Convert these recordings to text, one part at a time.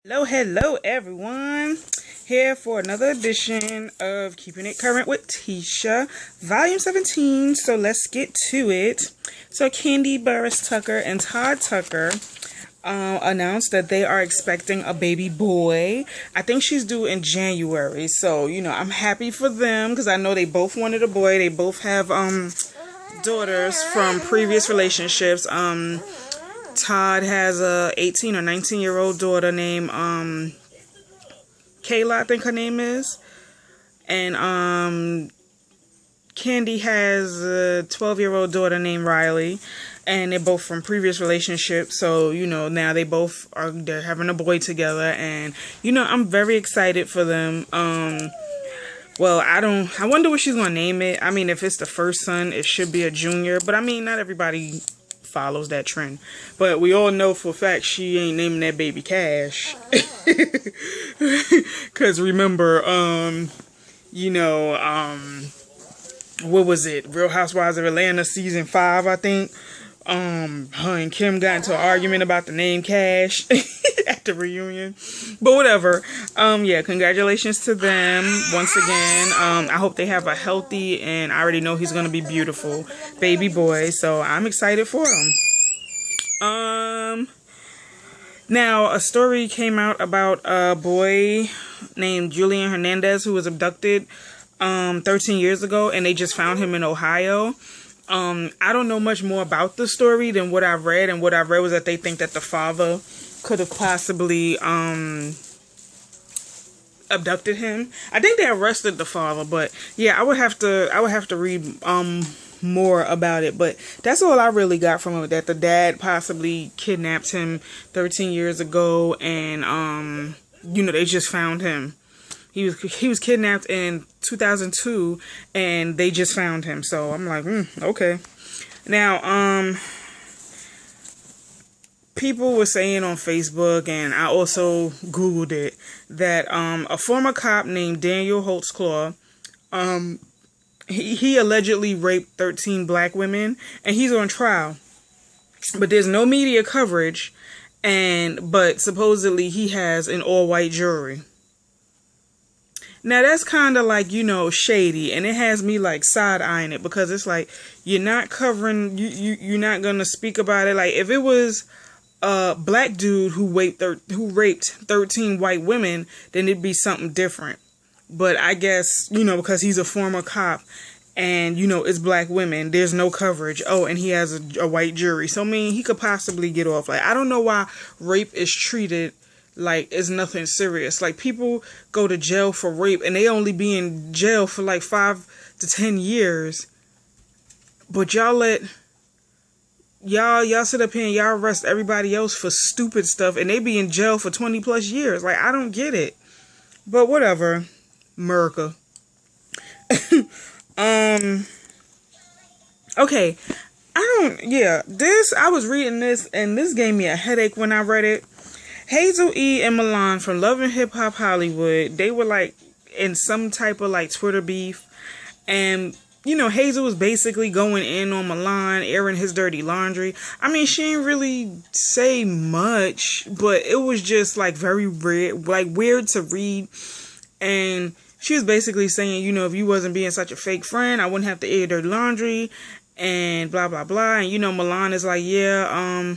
Hello everyone. Here for another edition of Keeping It Current with Teesha, Volume 17. So let's get to it. So Kandi Burruss-Tucker and Todd Tucker announced that they are expecting a baby boy. I think she's due in January. So, I'm happy for them because I know they both wanted a boy. They both have daughters from previous relationships. Todd has a 18 or 19-year-old daughter named Kayla, I think her name is. And Kandi has a 12-year-old daughter named Riley. And they're both from previous relationships. So, now they're having a boy together. And, I'm very excited for them. Well, I wonder what she's going to name it. I mean, if it's the first son, it should be a junior. But, I mean, not everybody follows that trend. But we all know for a fact she ain't naming that baby Cash. Because remember, what was it? Real Housewives of Atlanta season 5, I think. Her and Kim got into an argument about the name Cash at the reunion. But whatever. Yeah, congratulations to them once again. I hope they have a healthy, and I already know he's gonna be beautiful, baby boy. So I'm excited for them. Now a story came out about a boy named Julian Hernandez who was abducted 13 years ago, and they just found him in Ohio. I don't know much more about the story than what I've read, and what I read was that they think that the father could have possibly abducted him. I think they arrested the father, but yeah, I would have to read more about it. But that's all I really got from it, that the dad possibly kidnapped him 13 years ago, and they just found him. He was kidnapped in 2002, and they just found him. So I'm like, okay. Now, people were saying on Facebook, and I also Googled it, that a former cop named Daniel Holtzclaw, he allegedly raped 13 black women, and he's on trial. But there's no media coverage, but supposedly he has an all-white jury. Now, that's kind of like, shady, and it has me, like, side-eyeing it, because it's like, you're not covering, you're not going to speak about it. Like, if it was a black dude who raped 13 white women, then it'd be something different. But I guess, because he's a former cop, and, it's black women, there's no coverage. Oh, and he has a white jury. So, I mean, he could possibly get off. Like, I don't know why rape is treated like it's nothing serious. Like, people go to jail for rape, and they only be in jail for like 5 to 10 years. But y'all sit up here and y'all arrest everybody else for stupid stuff, and they be in jail for 20 plus years. Like, I don't get it. But whatever. America. Okay. I was reading this, and this gave me a headache when I read it. Hazel E. and Milan from Love and Hip Hop Hollywood, they were like in some type of like Twitter beef. And, Hazel was basically going in on Milan, airing his dirty laundry. I mean, she didn't really say much, but it was just like very weird to read. And she was basically saying, if you wasn't being such a fake friend, I wouldn't have to air dirty laundry and blah, blah, blah. And, Milan is like, yeah,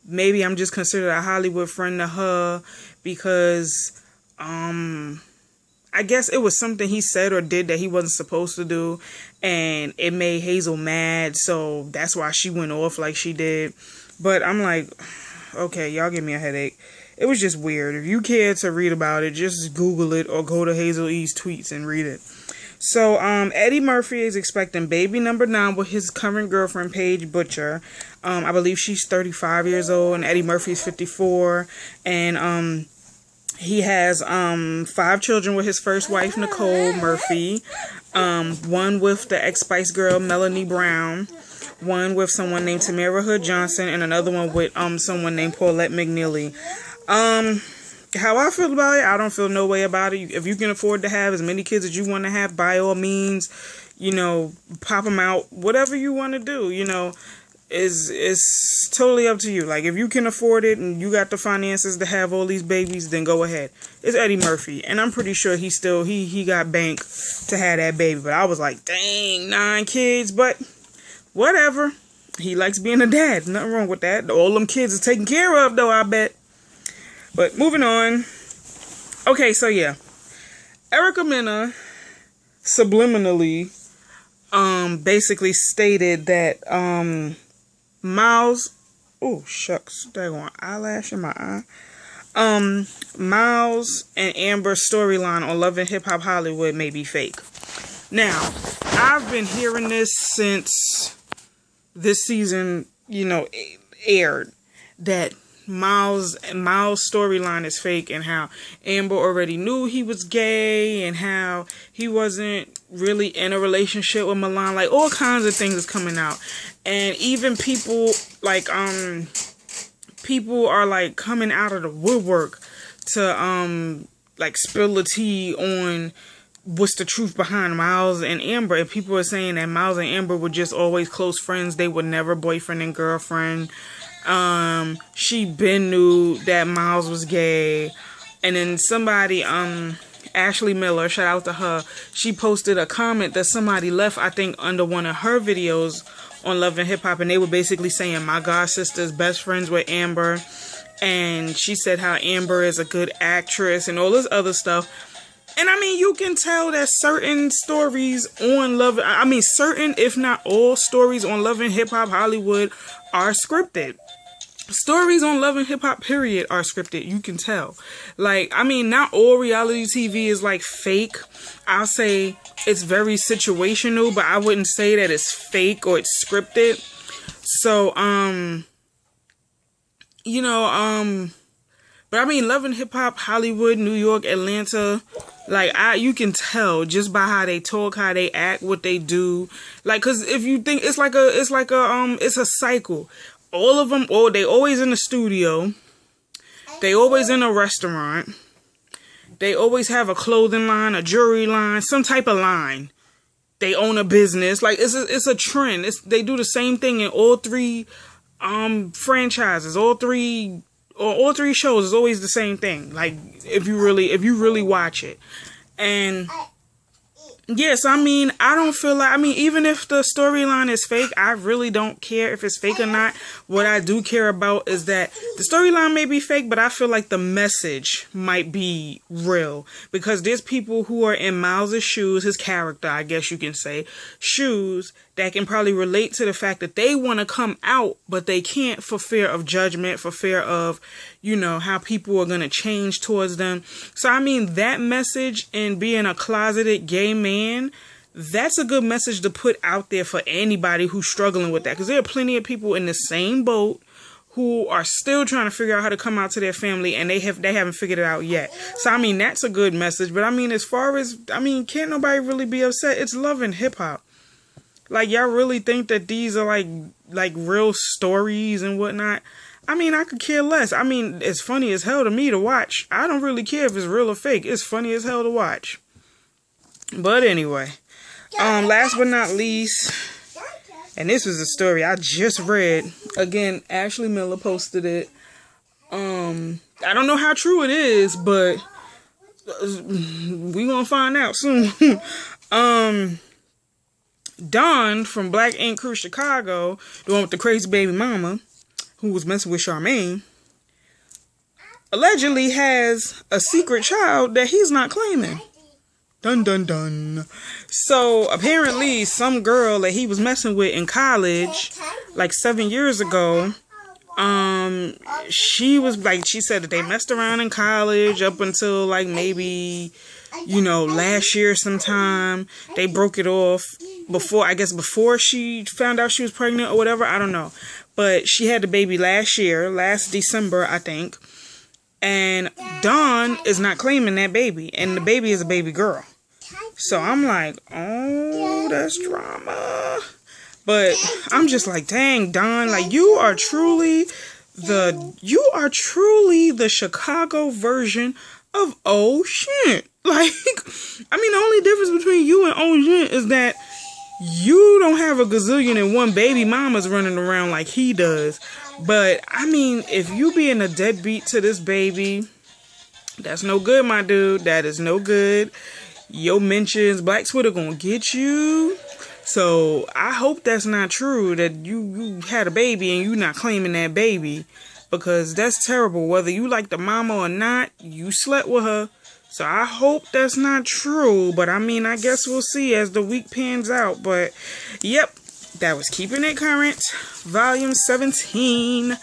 maybe I'm just considered a Hollywood friend to her because, I guess it was something he said or did that he wasn't supposed to do, and it made Hazel mad, so that's why she went off like she did. But I'm like, okay, y'all give me a headache. It was just weird. If you care to read about it, just Google it or go to Hazel E's tweets and read it. So, Eddie Murphy is expecting baby number 9 with his current girlfriend, Paige Butcher. I believe she's 35 years old, and Eddie Murphy's 54. And, he has, 5 children with his first wife, Nicole Murphy. One with the ex-Spice Girl, Melanie Brown. One with someone named Tamara Hood Johnson, and another one with, someone named Paulette McNeely. How I feel about it, I don't feel no way about it. If you can afford to have as many kids as you want to have, by all means, pop them out, whatever you want to do, It's totally up to you. Like, if you can afford it and you got the finances to have all these babies, then go ahead. It's Eddie Murphy, and I'm pretty sure he got bank to have that baby. But I was like, dang, 9 kids, but whatever. He likes being a dad. Nothing wrong with that. All them kids are taken care of, though, I bet. But moving on. Okay, so yeah. Erica Mena subliminally basically stated that Miles, oh shucks, they're going eyelash in my eye. Miles and Amber's storyline on Love and Hip Hop Hollywood may be fake. Now, I've been hearing this since this season, aired, that Miles' storyline is fake, and how Amber already knew he was gay, and how he wasn't really in a relationship with Milan. Like, all kinds of things is coming out. And even people people are like coming out of the woodwork to spill the tea on what's the truth behind Miles and Amber. And people are saying that Miles and Amber were just always close friends. They were never boyfriend and girlfriend. She been knew that Miles was gay. And then somebody, Ashley Miller, shout out to her, she posted a comment that somebody left, I think, under one of her videos on Love and Hip Hop, and they were basically saying my god sister's best friends with Amber, and she said how Amber is a good actress and all this other stuff. And I mean, you can tell that certain stories on certain, if not all stories on Love and Hip Hop Hollywood are scripted. Stories on Love and Hip Hop, period, are scripted. You can tell. Like, I mean, not all reality TV is like fake. I'll say it's very situational, but I wouldn't say that it's fake or it's scripted. So, but I mean, Love and Hip Hop Hollywood, New York, Atlanta, like, you can tell just by how they talk, how they act, what they do. Like, cause if you think it's a cycle. All of them, they always in the studio. They always in a restaurant. They always have a clothing line, a jewelry line, some type of line. They own a business. Like, it's a trend. They do the same thing in all 3 franchises. All three shows is always the same thing. Like, if you really watch it. And yes, I mean, I don't feel like, even if the storyline is fake, I really don't care if it's fake or not. What I do care about is that the storyline may be fake, but I feel like the message might be real. Because there's people who are in Miles' shoes, his character, I guess you can say, shoes, that can probably relate to the fact that they want to come out, but they can't for fear of judgment, for fear of, how people are going to change towards them. So, I mean, that message in being a closeted gay man, that's a good message to put out there for anybody who's struggling with that. Because there are plenty of people in the same boat who are still trying to figure out how to come out to their family, and they haven't figured it out yet. So, I mean, that's a good message. But, I mean, as far as, can't nobody really be upset. It's Love and Hip Hop. Like, y'all really think that these are like real stories and whatnot? I mean, I could care less. I mean, it's funny as hell to me to watch. I don't really care if it's real or fake. It's funny as hell to watch. But anyway, last but not least, and this was a story I just read. Again, Ashley Miller posted it. I don't know how true it is, but we gonna find out soon. Don from Black Ink Crew Chicago, the one with the crazy baby mama, who was messing with Charmaine, allegedly has a secret child that he's not claiming. Dun dun dun. So apparently some girl that he was messing with in college, like 7 years ago, she said that they messed around in college up until like maybe, last year sometime. They broke it off before she found out she was pregnant or whatever. I don't know. But she had the baby last December, I think. And Dawn is not claiming that baby. And the baby is a baby girl. So I'm like, oh, that's drama. But I'm just like, dang, Dawn, like, you are truly the Chicago version of oh shit. Like, the only difference between you and oh shit is that You don't have a gazillion and one baby mamas running around like he does. But, I mean, if you being a deadbeat to this baby, that's no good, my dude. That is no good. Your mentions, Black Twitter gonna get you. So, I hope that's not true, that you had a baby and you not claiming that baby. Because that's terrible. Whether you like the mama or not, you slept with her. So I hope that's not true. But I mean, I guess we'll see as the week pans out. But yep, that was Keeping It Current, volume 17.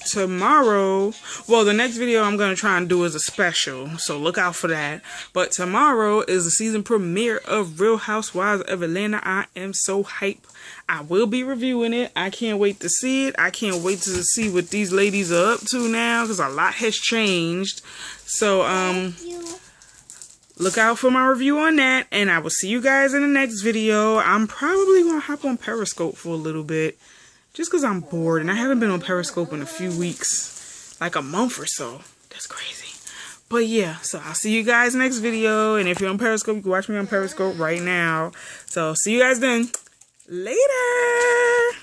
Tomorrow, well, the next video I'm going to try and do is a special, so look out for that. But tomorrow is the season premiere of Real Housewives of Atlanta. I am so hyped. I will be reviewing it. I can't wait to see it. I can't wait to see what these ladies are up to now, because a lot has changed. So, look out for my review on that, and I will see you guys in the next video. I'm probably going to hop on Periscope for a little bit, just because I'm bored, and I haven't been on Periscope in a few weeks, like a month or so. That's crazy. But yeah, so I'll see you guys next video, and if you're on Periscope, you can watch me on Periscope right now. So, see you guys then. Later!